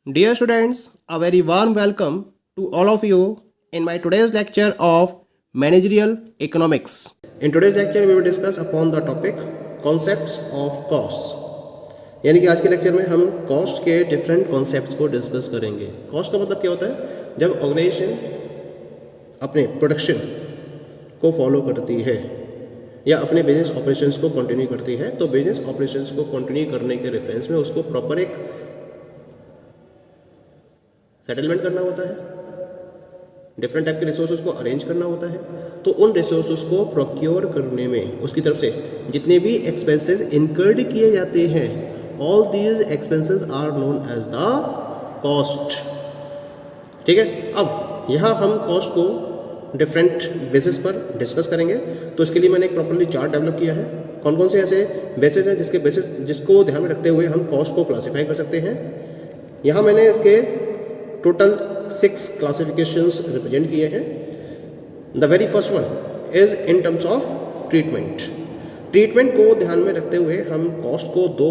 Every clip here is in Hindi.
Dear students, a very warm welcome to all of you in my today's lecture of Managerial Economics. In today's lecture, we will discuss upon the topic concepts of costs. यानी कि आज के लेक्चर में हम कॉस्ट के डिफरेंट कॉन्सेप्ट्स को डिस्कस करेंगे. कॉस्ट का मतलब क्या होता है? जब ऑर्गेनाइजेशन अपने प्रोडक्शन को फॉलो करती है या अपने बिजनेस ऑपरेशंस को कंटिन्यू करती है, तो बिजनेस ऑपरेशंस को कंटिन्यू करने के रेफरेंस में उसको प्रॉपर एक सेटलमेंट करना होता है, डिफरेंट टाइप के रिसोर्सेज को अरेंज करना होता है. तो उन रिसोर्सेज को प्रोक्योर करने में उसकी तरफ से जितने भी एक्सपेंसेस इनकर्ड किए जाते हैं, all these expenses are known as the cost. ठीक है. अब यहाँ हम कॉस्ट को डिफरेंट बेसिस पर डिस्कस करेंगे. तो इसके लिए मैंने एक प्रॉपर्ली चार्ट डेवलप किया है. कौन कौन से ऐसे बेसिस हैं जिसको ध्यान में रखते हुए हम कॉस्ट को क्लासीफाई कर सकते हैं. यहाँ मैंने इसके टोटल 6 क्लासिफिकेशंस रिप्रेजेंट किए हैं. The very first one is in terms of treatment. Treatment को ध्यान में रखते हुए हम कॉस्ट को 2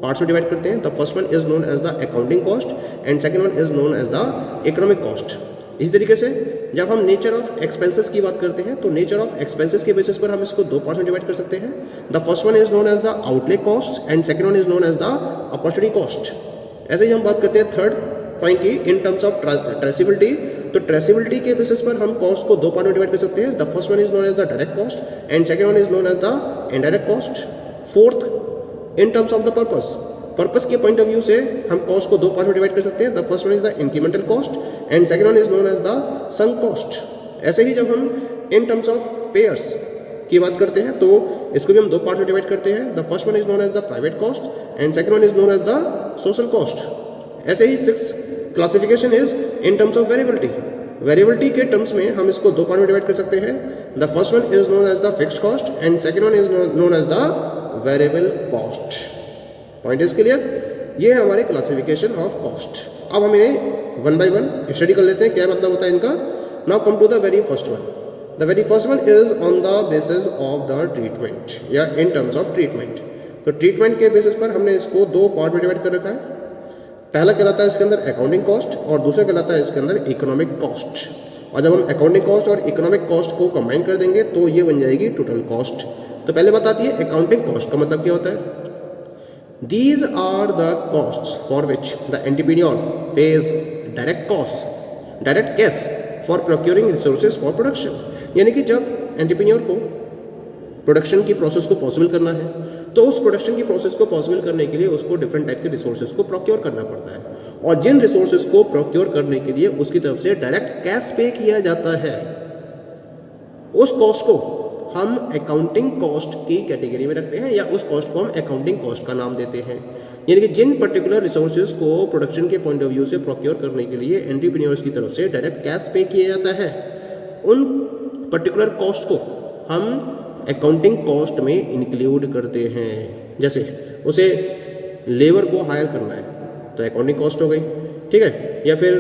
पार्ट्स में डिवाइड करते हैं. The first one is known as the accounting cost and second one is known as the economic cost. इसी तरीके से जब हम नेचर ऑफ एक्सपेंसेस की बात करते हैं, तो नेचर ऑफ एक्सपेंसेस के बेसिस पर हम इसको 2 पार्ट्स में डिवाइड कर सकते हैं. The first one is known as the outlay cost and second one is known as the opportunity cost. ऐसे ही हम बात करते हैं थर्ड पॉइंट की इन टर्म्स ऑफ ट्रेसिबिलिटी. तो ट्रेसिबिलिटी के बेसिस पर हम कॉस्ट को 2 पार्ट में डिवाइड कर सकते हैं. The first one is known as the direct cost and second one is known as the indirect cost. Fourth in terms of the purpose के पॉइंट ऑफ व्यू से हम कॉस्ट को 2 पार्ट में डिवाइड कर सकते हैं. The first one is the incremental cost and second one is known as the sunk cost. ऐसे ही जब हम इन टर्म्स ऑफ पेयर्स की बात करते हैं, तो इसको भी हम 2 पार्ट में डिवाइड करते हैं. The first one is known as the private cost and second one is known as the social cost. ऐसे ही 6th classification is in terms of variability. Variability के टर्म्स में हम इसको 2 पार्ट में डिवाइड कर सकते हैं. The first one is known as the fixed cost and second one is known as the variable cost. Point is clear. ये है हमारे क्लासिफिकेशन ऑफ कॉस्ट. अब हम इन्हें 1 by 1 स्टडी कर लेते हैं, क्या मतलब होता है इनका. Now come to the very first one. The very first one is on the basis of the treatment या इन टर्म्स ऑफ ट्रीटमेंट. तो ट्रीटमेंट के बेसिस पर हमने इसको 2 पार्ट में डिवाइड कर रखा है. पहला कहलाता है इसके अंदर अकाउंटिंग कॉस्ट और दूसरा कहलाता है इसके अंदर इकोनॉमिक कॉस्ट. और जब हम अकाउंटिंग कॉस्ट और इकोनॉमिक कॉस्ट को कंबाइन कर देंगे तो ये बन जाएगी टोटल कॉस्ट. तो पहले बताती है अकाउंटिंग कॉस्ट का मतलब क्या होता है. These are the costs for which the entrepreneur pays direct cash for procuring resources for production. यानी कि जब एंटरप्रेन्योर को प्रोडक्शन की प्रोसेस को पॉसिबल करना है, तो उस प्रोडक्शन की प्रोसेस को पॉसिबल करने के लिए उसको डिफरेंट टाइप के रिसोर्सेज को प्रोक्योर करना पड़ता है. और जिन रिसोर्सेज को प्रोक्योर करने के लिए उसकी तरफ से डायरेक्ट कैश पे किया जाता है, उस कॉस्ट को हम अकाउंटिंग कॉस्ट की कैटेगरी में रखते हैं या उस कॉस्ट को हम अकाउंटिंग कॉस्ट का नाम देते हैं. यानी कि जिन पर्टिकुलर रिसोर्सेज को प्रोडक्शन के पॉइंट ऑफ व्यू से प्रोक्योर करने के लिए एंटरप्रेन्योर्स की तरफ से डायरेक्ट कैश पे किया जाता है, उन पर्टिकुलर कॉस्ट को हम अकाउंटिंग कॉस्ट में इंक्लूड करते हैं. जैसे उसे लेबर को हायर करना है तो अकाउंटिंग कॉस्ट हो गई. ठीक है. या फिर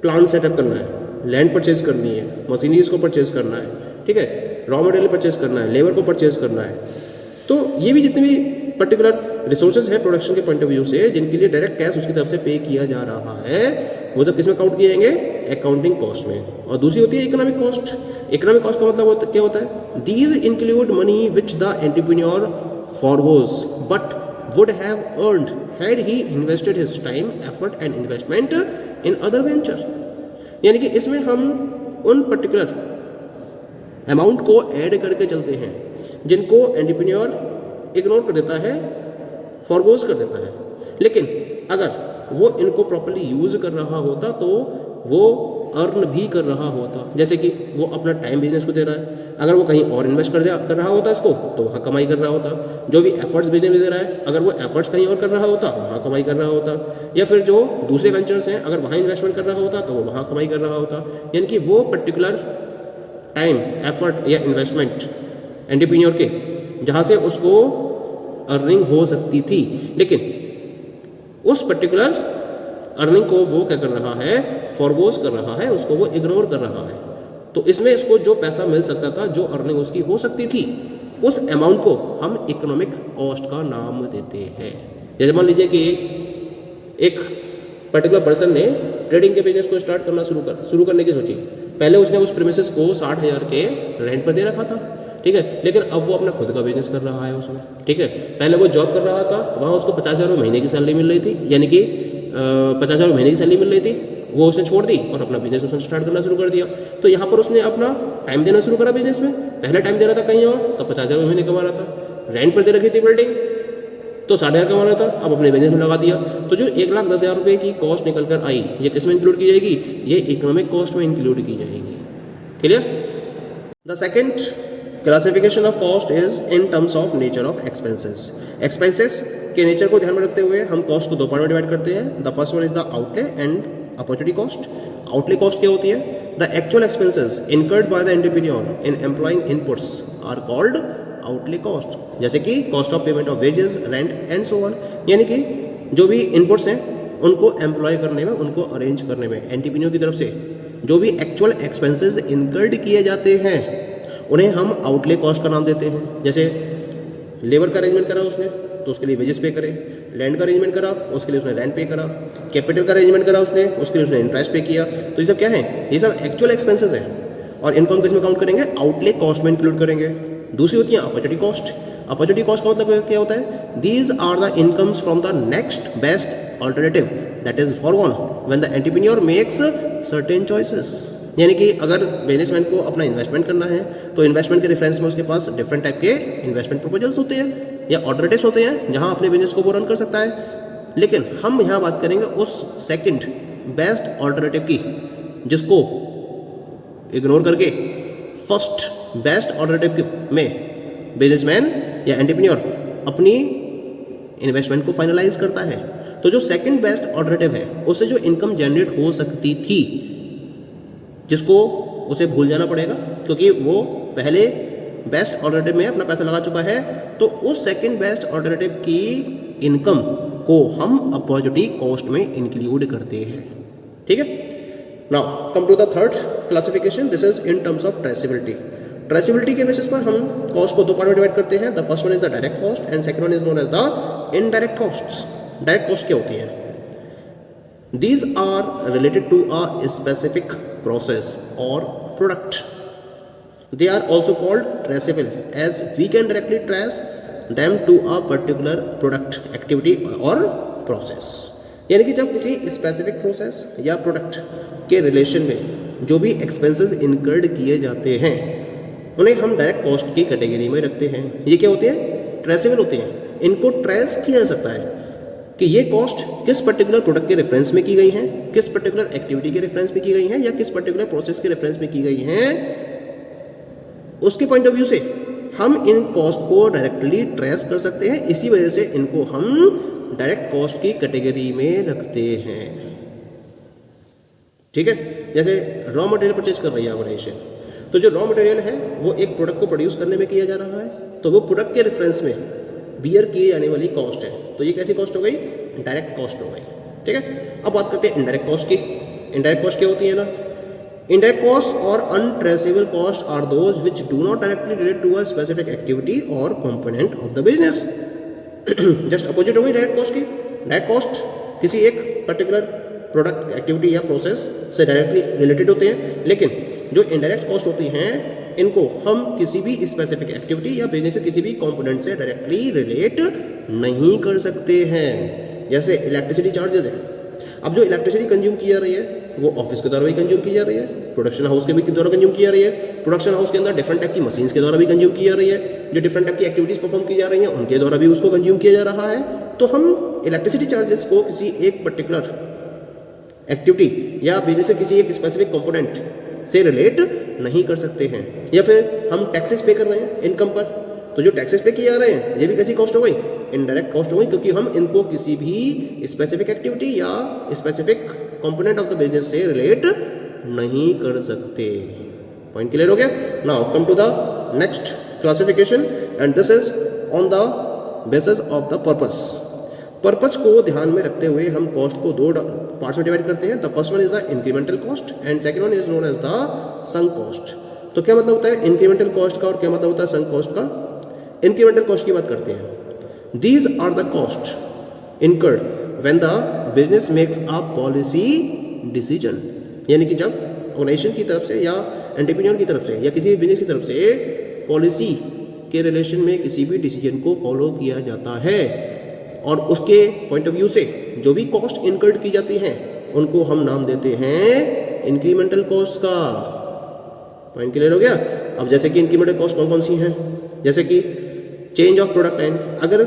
प्लान सेटअप करना है, लैंड परचेज करनी है, मशीनरीज को परचेज करना है, ठीक है, रॉ मटेरियल परचेज करना है, लेबर को परचेज करना है. तो ये भी जितने भी पर्टिकुलर रिसोर्सेज है प्रोडक्शन के पॉइंट ऑफ व्यू से जिनके लिए डायरेक्ट कैश उसकी तरफ से पे किया जा रहा है, वो सब किस में काउंट किए जाएंगे. अकाउंटिंग कॉस्ट में. और दूसरी होती है इकोनॉमिक कॉस्ट. इकोनॉमिक कॉस्ट का मतलब क्या होता है. These include money which the entrepreneur forgoes but would have earned had he invested his time effort and investment in other venture. यानी कि इसमें हम उन पर्टिकुलर अमाउंट को ऐड करके चलते हैं जिनको एंटरप्रेन्योर इग्नोर कर देता है, फॉरगोज कर देता है. लेकिन अगर वो इनको प्रॉपर्ली यूज कर रहा होता तो वो अर्न भी कर रहा होता. जैसे कि वो अपना टाइम बिजनेस को दे रहा है, अगर वो कहीं और इन्वेस्ट कर रहा होता इसको तो वहाँ कमाई कर रहा होता. जो भी एफर्ट्स बिजनेस में दे रहा है, अगर वो एफर्ट्स कहीं और कर रहा होता वहाँ कमाई कर रहा होता. या फिर जो दूसरे वेंचर्स हैं अगर वहाँ इन्वेस्टमेंट कर रहा होता तो वो वहाँ कमाई कर रहा होता. यानी कि वो पर्टिकुलर टाइम एफर्ट या इन्वेस्टमेंट एंटरप्रेन्योर के जहाँ से उसको अर्निंग हो सकती थी, लेकिन उस पर्टिकुलर अर्निंग को वो क्या कर रहा है, फॉरगोज कर रहा है, उसको वो इग्नोर कर रहा है. तो इसमें इसको जो पैसा मिल सकता था, जो अर्निंग उसकी हो सकती थी, उस अमाउंट को हम इकोनॉमिक कॉस्ट का नाम देते हैं. जैसे मान लीजिए कि एक पर्टिकुलर पर्सन ने ट्रेडिंग के बिजनेस को स्टार्ट करना शुरू करने की सोची। पहले उसने उस प्रीमिसेस को 60,000 के रेंट पर दे रखा था, ठीक है, लेकिन अब वो अपना खुद का बिजनेस कर रहा है उसमें, ठीक है। पहले वो जॉब कर रहा था, वहाँ उसको 50,000 महीने की सैलरी मिल रही थी, यानी कि 50,000 महीने की सैलरी मिल रही थी, वो उसने छोड़ दी और अपना बिजनेस उसने स्टार्ट करना शुरू कर दिया। तो यहाँ पर उसने अपना टाइम देना शुरू करा बिजनेस में। पहले टाइम दे रहा था कहीं और, तो 50,000 महीने कमा रहा था। रेंट पर दे रखी थी बिल्डिंग, तो 60,000 कमा रहा था, अब अपने बिजनेस में लगा दिया। तो जो 1,10,000 रुपये की कॉस्ट निकल कर आई, ये किस में इंक्लूड की जाएगी? ये इकोनॉमिक कॉस्ट में इंक्लूड की जाएगी। Clear? The second classification of cost is in terms of nature of expenses. Expenses के नेचर को ध्यान में रखते हुए हम कॉस्ट को दो पार्ट में डिवाइड करते हैं। The first one is the outlay and opportunity cost. Outlay cost क्या होती है? The actual expenses incurred by the entrepreneur in employing inputs are called outlay cost. जैसे कि cost of payment of wages, rent and so on, यानी कि जो भी इनपुट्स हैं उनको एम्प्लॉय करने में, उनको अरेंज करने में एंटरप्रेन्योर की तरफ से जो भी एक्चुअल एक्सपेंसेस इनकर्ड किए जाते हैं उन्हें हम आउटले कॉस्ट का नाम देते हैं। जैसे लेबर का अरेंजमेंट करा उसने तो उसके लिए वेजेस पे करे, लैंड का अरेंजमेंट करा उसके लिए उसने रेंट पे करा, कैपिटल का अरेंजमेंट करा उसने उसके लिए उसने इंटरेस्ट पे किया। तो ये सब क्या है? ये सब एक्चुअल एक्सपेंसेस हैं और इनको हम किस में काउंट करेंगे? आउटले कॉस्ट में इंक्लूड करेंगे। दूसरी होती है अपॉर्चुनिटी कॉस्ट। अपॉर्चुनिटी कॉस्ट का मतलब क्या होता है? These are the incomes from the next best alternative that is forgone when the entrepreneur makes certain choices. यानी कि अगर बिजनेसमैन को अपना इन्वेस्टमेंट करना है तो इन्वेस्टमेंट के रेफरेंस में उसके पास डिफरेंट टाइप के इन्वेस्टमेंट प्रपोजल्स होते हैं या ऑल्टरनेटिव्स होते हैं जहां अपने बिजनेस को वो रन कर सकता है। लेकिन हम यहाँ बात करेंगे उस सेकंड बेस्ट ऑल्टरनेटिव की जिसको इग्नोर करके फर्स्ट बेस्ट ऑल्टरनेटिव में बिजनेसमैन या एंटरप्रेन्योर अपनी इन्वेस्टमेंट को फाइनलाइज करता है। तो जो सेकंड बेस्ट ऑल्टरनेटिव है उससे जो इनकम जनरेट हो सकती थी, जिसको उसे भूल जाना पड़ेगा क्योंकि वो पहले बेस्ट ऑल्टरनेटिव में अपना पैसा लगा चुका है, तो उस सेकंड बेस्ट ऑल्टरनेटिव की इनकम को हम अपॉर्चुनिटी कॉस्ट में इंक्लूड करते हैं। ठीक है। Now come to the third classification, this is in terms of traceability. Traceability के बेसिस पर हम कॉस्ट को दो पार्ट में डिवाइड करते हैं। The first one is the direct cost and second one is known as the indirect costs. Direct cost क्या होती है? These are related to a specific process or product. They are also called traceable as we can directly trace them to a particular product, activity or process. यानी कि जब किसी स्पेसिफिक प्रोसेस या प्रोडक्ट के रिलेशन में जो भी एक्सपेंसेस इनकर्ड किए जाते हैं उन्हें हम डायरेक्ट कॉस्ट की कैटेगरी में रखते हैं। ये क्या होते हैं? ट्रेसेबल होते हैं। इनको ट्रेस किया जा सकता है कि ये कॉस्ट किस पर्टिकुलर प्रोडक्ट के रेफरेंस में की गई है, किस पर्टिकुलर एक्टिविटी के रेफरेंस में की गई है या किस पर्टिकुलर प्रोसेस के रेफरेंस में की गई है। उसके पॉइंट ऑफ व्यू से हम इन कॉस्ट को डायरेक्टली ट्रेस कर सकते हैं। इसी वजह से इनको हम डायरेक्ट कॉस्ट की कैटेगरी में रखते हैं। ठीक है। जैसे रॉ मटेरियल परचेज कर रही है ऑर्गेनाइजेशन, तो जो रॉ मटेरियल है वो एक प्रोडक्ट को प्रोड्यूस करने में किया जा रहा है, तो वो प्रोडक्ट के रेफरेंस में बियर किए जाने वाली कॉस्ट है। तो ये कैसी कॉस्ट हो गई? डायरेक्ट कॉस्ट हो गई। ठीक है। अब बात करते हैं इनडायरेक्ट कॉस्ट की। इनडायरेक्ट कॉस्ट क्या होती है ना? इनडायरेक्ट कॉस्ट और untraceable cost are those which do not directly relate to a specific activity और component of the business. Just opposite हो गई डायरेक्ट कॉस्ट की। डायरेक्ट कॉस्ट किसी एक पर्टिकुलर प्रोडक्ट, एक्टिविटी या प्रोसेस से डायरेक्टली रिलेटेड होते हैं, लेकिन जो इनडायरेक्ट कॉस्ट होती हैं इनको हम किसी भी स्पेसिफिक एक्टिविटी या बिजनेस के किसी भी कंपोनेंट से डायरेक्टली रिलेट नहीं कर सकते हैं। जैसे इलेक्ट्रिसिटी चार्जेस है। अब जो इलेक्ट्रिसिटी कंज्यूम की जा रही है वो ऑफिस के द्वारा भी कंज्यूम की जा रही है, प्रोडक्शन हाउस के भी द्वारा कंज्यूम की जा रही है। प्रोडक्शन हाउस के अंदर डिफरेंट टाइप की मशीन्स के द्वारा भी कंज्यूम की जा रही है। जो डिफरेंट टाइप की एक्टिविटीज़ परफॉर्म की जा रही हैं उनके द्वारा भी उसको कंज्यूम किया जा रहा है। तो हम इलेक्ट्रिसिटी चार्जेस को किसी एक पर्टिकुलर एक्टिविटी या बिजनेस से किसी एक स्पेसिफिक कंपोनेंट से रिलेट नहीं कर सकते हैं। या फिर हम टैक्सेस पे कर रहे हैं इनकम पर, तो जो टैक्सेस पे किए जा रहे हैं ये भी कैसी कॉस्ट हो गई? इनडायरेक्ट कॉस्ट हो गई, क्योंकि हम इनको किसी भी स्पेसिफिक एक्टिविटी या specific component of the business से रिलेट नहीं कर सकते। पॉइंट क्लियर हो गया? Now come to the next classification and this is on the basis of the purpose. Purpose को ध्यान में रखते हुए हम कॉस्ट को दो पार्ट्स में डिवाइड करते हैं। The first one is the incremental cost and second one is known as the sunk cost. तो क्या मतलब होता है इंक्रीमेंटल कॉस्ट का और क्या मतलब होता है संक कॉस्ट का? इंक्रीमेंटल कॉस्ट की बात करते हैं। These are the cost incurred when the business makes a policy decision, यानी कि जब ऑर्गेनाइजेशन की तरफ से या एंटरप्रेन्योर की तरफ से या किसी भी बिजनेस की तरफ से पॉलिसी के रिलेशन में किसी भी डिसीजन को फॉलो किया जाता है और उसके पॉइंट ऑफ व्यू से जो भी कॉस्ट इनकर्ड की जाती हैं उनको हम नाम देते हैं इंक्रीमेंटल कॉस्ट का। पॉइंट क्लियर हो गया। अब जैसे कि इंक्रीमेंटल कॉस्ट कौन कौन सी हैं, जैसे कि चेंज ऑफ प्रोडक्ट लाइन, अगर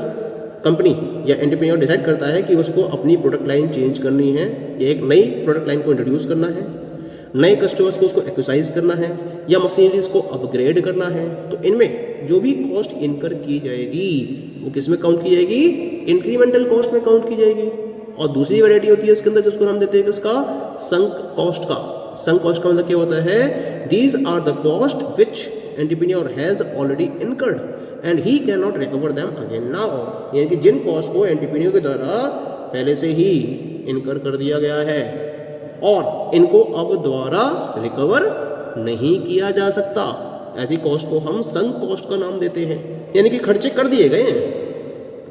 कंपनी या एंटरप्रेन्योर डिसाइड करता है कि उसको अपनी प्रोडक्ट लाइन चेंज करनी है, एक नई प्रोडक्ट लाइन को इंट्रोड्यूस करना है, नए कस्टमर्स को उसको एक्सरसाइज करना है या मशीनरीज को अपग्रेड करना है, तो इनमें जो भी कॉस्ट इनकर की जाएगी वो किस में काउंट की जाएगी, इंक्रीमेंटल कॉस्ट में काउंट की जाएगी। और दूसरी वैरायटी होती है इसके अंदर जिसको हम देते हैं किसका, संक कॉस्ट का। संक कॉस्ट का मतलब क्या होता है, these are the cost which entrepreneur has already incurred and he can not recover them again now, यानी कि जिन कॉस्ट को एंटरप्रेन्योर के द्वारा पहले से ही इनकर कर दिया गया है और इनको अब दोबारा रिकवर नहीं किया जा सकता, ऐसी कॉस्ट को हम संक कॉस्ट का नाम देते हैं। यानी कि खर्चे कर दिए गए हैं,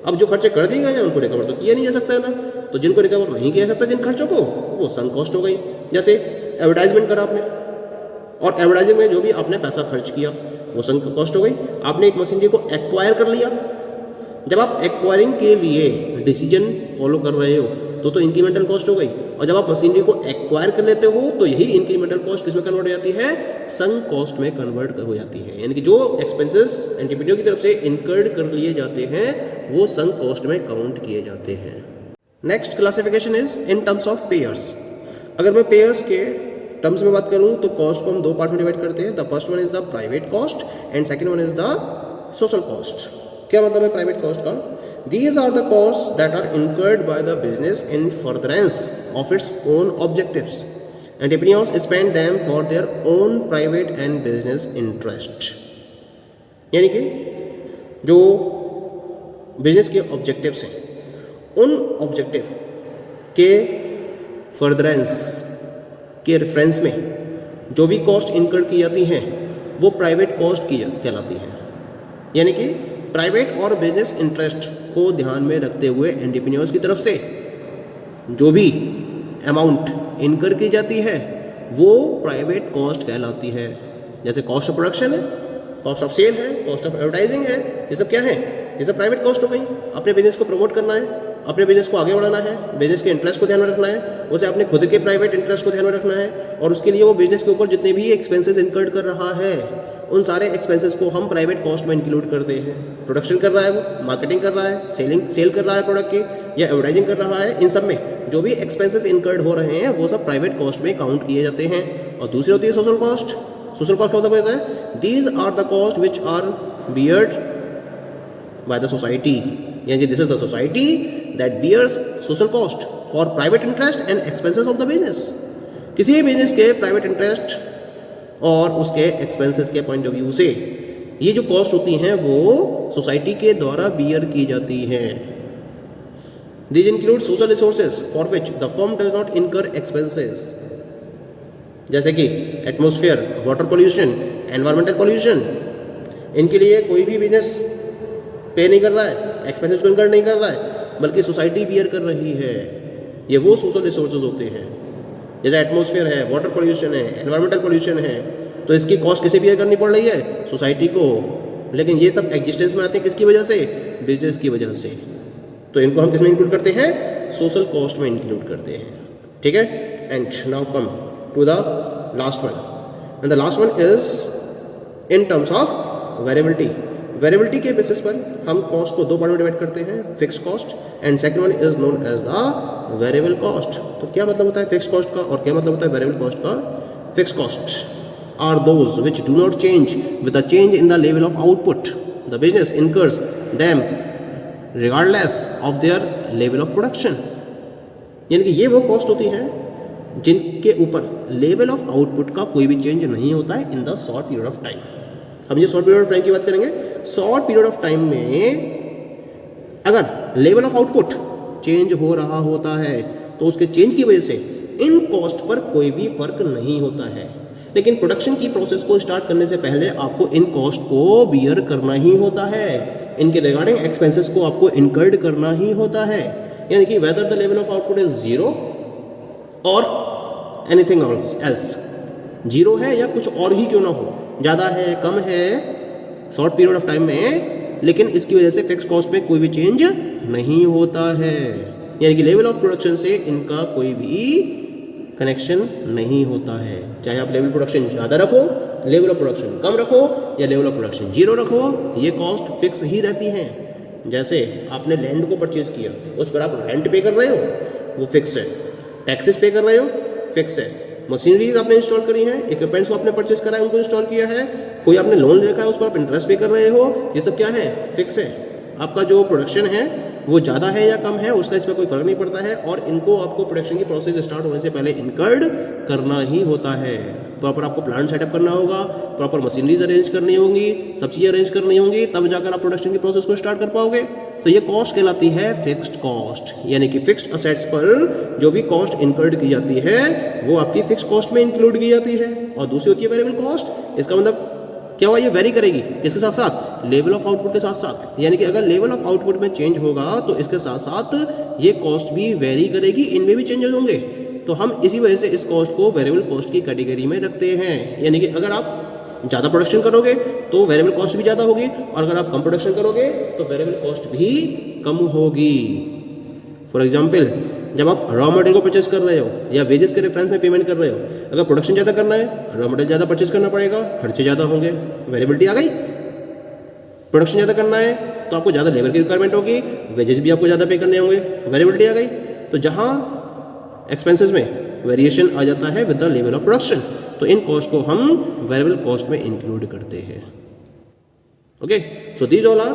अब जो खर्चे कर दिए गए हैं उनको रिकवर तो किया नहीं जा सकता है ना, तो जिनको रिकवर नहीं किया जा सकता जिन खर्चों को, वो संक कॉस्ट हो गई। जैसे एडवर्टाइजमेंट करा आपने और एडवर्टाइजिंग में जो भी आपने पैसा खर्च किया वो संक कॉस्ट हो गई। आपने एक मशीनरी को एक्वायर कर लिया, जब आप एक्वायरिंग के लिए डिसीजन फॉलो कर रहे हो तो इंक्रीमेंटल कॉस्ट हो गई, और जब आप मशीनरी को एक्वायर कर लेते हो तो यही इंक्रीमेंटल कॉस्ट किसमें कन्वर्ट हो जाती है, संक कॉस्ट में कन्वर्ट हो जाती है। यानी कि जो एक्सपेंसेस एंटरप्रेन्योर की तरफ से इनकर्ड कर लिए जाते हैं वो संक कॉस्ट में काउंट किए जाते हैं। Next classification is in terms of pairs. अगर मैं पेयर्स के टर्म्स में बात करूं तो कॉस्ट को हम दो पार्ट में डिवाइड करते हैं। The first one is the private cost and second one is the social cost. क्या मतलब है प्राइवेट कॉस्ट का, These are the costs that are incurred by the business in furtherance of its own objectives. Entrepreneurs spend them for their own private and business interest. यानी कि जो बिजनेस के ऑब्जेक्टिव्स हैं उन ऑब्जेक्टिव के फर्दरेंस के रेफरेंस में जो भी कॉस्ट इनकर की जाती हैं वो प्राइवेट कॉस्ट की कहलाती है। यानी कि प्राइवेट और बिजनेस इंटरेस्ट को ध्यान में रखते हुए एंटरप्रेन्योर्स की तरफ से जो भी अमाउंट इनकर की जाती है वो प्राइवेट कॉस्ट कहलाती है। जैसे कॉस्ट ऑफ प्रोडक्शन है, कॉस्ट ऑफ सेल है, कॉस्ट ऑफ एडवर्टाइजिंग है, ये सब क्या है, ये सब प्राइवेट कॉस्ट हो गई। अपने बिजनेस को प्रमोट करना है, अपने बिजनेस को आगे बढ़ाना है, बिजनेस के इंटरेस्ट को ध्यान में रखना है, उसे अपने खुद के प्राइवेट इंटरेस्ट को ध्यान में रखना है, और उसके लिए वो बिजनेस के ऊपर जितने भी एक्सपेंसेस इनकर्ड कर रहा है उन सारे एक्सपेंसेस को हम प्राइवेट कॉस्ट में इंक्लूड करते हैं। प्रोडक्शन कर रहा है वो, मार्केटिंग कर रहा है, सेल कर रहा है प्रोडक्ट की, या एडवर्टाइजिंग कर रहा है, इन सब में जो भी एक्सपेंसेस इनकर्ड हो रहे हैं वो सब प्राइवेट कॉस्ट में काउंट किए जाते हैं। और दूसरी होती है सोशल कॉस्ट। सोशल कॉस्ट का मतलब होता है these are the cost which are beared by the society, यानी this is the society that bears social cost for private interest and expenses of the business. किसी भी बिजनेस के प्राइवेट इंटरेस्ट और उसके एक्सपेंसेस के पॉइंट ऑफ व्यू से ये जो कॉस्ट होती हैं वो सोसाइटी के द्वारा बियर की जाती हैं। These include social resources for which the firm does not incur expenses, जैसे कि atmosphere, water pollution, environmental pollution. इनके लिए कोई भी बिजनेस पे नहीं कर रहा है, एक्सपेंसेस को इनकर नहीं कर रहा है, बल्कि सोसाइटी बियर कर रही है। ये वो सोशल रिसोर्सेज होते हैं, जैसे एटमॉस्फेयर है, वाटर पोल्यूशन है, एनवायरमेंटल पोल्यूशन है, तो इसकी कॉस्ट किसे बियर करनी पड़ रही है, सोसाइटी को। लेकिन ये सब एग्जिस्टेंस में आते हैं किसकी वजह से, बिजनेस की वजह से। तो इनको हम किस में इंक्लूड करते हैं, सोशल कॉस्ट में इंक्लूड करते हैं। ठीक है, and now come to the last one, and the last one is in terms of variability. Variability के बेसिस पर हम कॉस्ट को दो पार्ट में डिवाइड करते हैं, fix cost and second one is known as the variable cost. तो क्या मतलब होता है फिक्स कॉस्ट का और क्या मतलब होता है वेरिएबल कॉस्ट का। Fix cost are those which do not change with the change in the level of output the business incurs them regardless of their level of production. यानी कि ये वो कॉस्ट होती हैं जिनके ऊपर लेवल ऑफ आउटपुट का कोई भी चेंज नहीं होता है in the short period of time. हम ये शॉर्ट पीरियड ऑफ टाइम की बात करेंगे। शॉर्ट पीरियड ऑफ टाइम में अगर लेवल ऑफ आउटपुट चेंज हो रहा होता है तो उसके चेंज की वजह से इन कॉस्ट पर कोई भी फर्क नहीं होता है। लेकिन प्रोडक्शन की प्रोसेस को स्टार्ट करने से पहले आपको इन कॉस्ट को बियर करना ही होता है, इनके रिगार्डिंग एक्सपेंसेस को आपको इनकर्ड करना ही होता है। यानी कि whether the level of output is zero और एनीथिंग एल्स, जीरो है या कुछ और ही क्यों ना हो, ज़्यादा है कम है शॉर्ट पीरियड ऑफ टाइम में, लेकिन इसकी वजह से फिक्स कॉस्ट में कोई भी चेंज नहीं होता है। यानी कि लेवल ऑफ प्रोडक्शन से इनका कोई भी कनेक्शन नहीं होता है। चाहे आप लेवल प्रोडक्शन ज़्यादा रखो, लेवल ऑफ प्रोडक्शन कम रखो या लेवल ऑफ प्रोडक्शन जीरो रखो, ये कॉस्ट फिक्स ही रहती हैं। जैसे आपने लैंड को परचेज किया, उस पर आप रेंट पे कर रहे हो, वो फिक्स है। टैक्सेस पे कर रहे हो, फिक्स है। मशीनरीज आपने इंस्टॉल करी हैं, इक्विपमेंट्स को आपने परचेज करा है, उनको इंस्टॉल किया है, कोई आपने लोन ले रखा है, उस पर आप इंटरेस्ट पे कर रहे हो, ये सब क्या है, फिक्स है। आपका जो प्रोडक्शन है वो ज़्यादा है या कम है, उसका इस पर कोई फर्क नहीं पड़ता है, और इनको आपको प्रोडक्शन की प्रोसेस स्टार्ट होने से पहले इनकर्ड करना ही होता है। प्रॉपर आपको प्लांट सेटअप करना होगा, प्रॉपर मशीनरीज अरेंज करनी होंगी, सब चीज़ें अरेंज करनी होंगी, तब जाकर आप प्रोडक्शन की प्रोसेस को स्टार्ट कर पाओगे। तो ये कॉस्ट कहलाती है फिक्स्ड कॉस्ट, यानी कि फिक्स्ड असेट्स पर जो भी कॉस्ट इनकर्ड की जाती है वो आपकी फिक्स्ड कॉस्ट में इंक्लूड की जाती है। और दूसरी होती है वेरिएबल कॉस्ट। इसका मतलब क्या हुआ, ये वेरी करेगी किसके साथ साथ, लेवल ऑफ आउटपुट के साथ साथ। यानी कि अगर लेवल ऑफ आउटपुट में चेंज होगा तो इसके साथ साथ ये कॉस्ट भी वेरी करेगी, इनमें भी चेंजेस होंगे। तो हम इसी वजह से इस कॉस्ट को वेरिएबल कॉस्ट की कैटेगरी में रखते हैं। यानी कि अगर आप ज़्यादा प्रोडक्शन करोगे तो वेरिएबल कॉस्ट भी ज़्यादा होगी, और अगर आप कम प्रोडक्शन करोगे तो वेरिएबल कॉस्ट भी कम होगी। फॉर एग्जाम्पल, जब आप रॉ मटेरियल को परचेज कर रहे हो या वेजेस के रेफरेंस में पेमेंट कर रहे हो, अगर प्रोडक्शन ज़्यादा करना है, रॉ मटेरियल ज़्यादा परचेज करना पड़ेगा, खर्चे ज़्यादा होंगे, वेरिएबिलिटी आ गई। प्रोडक्शन ज़्यादा करना है तो आपको ज़्यादा लेबर की रिक्वायरमेंट होगी, वेजेस भी आपको ज़्यादा पे करने होंगे, वेरिएबिलिटी आ गई। तो जहाँ एक्सपेंसेस में वेरिएशन आ जाता है with the level of production, तो इन कॉस्ट को हम वेरिएबल कॉस्ट में इंक्लूड करते हैं। Okay, so these all are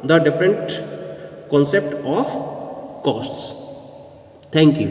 the different concept of costs. Thank you.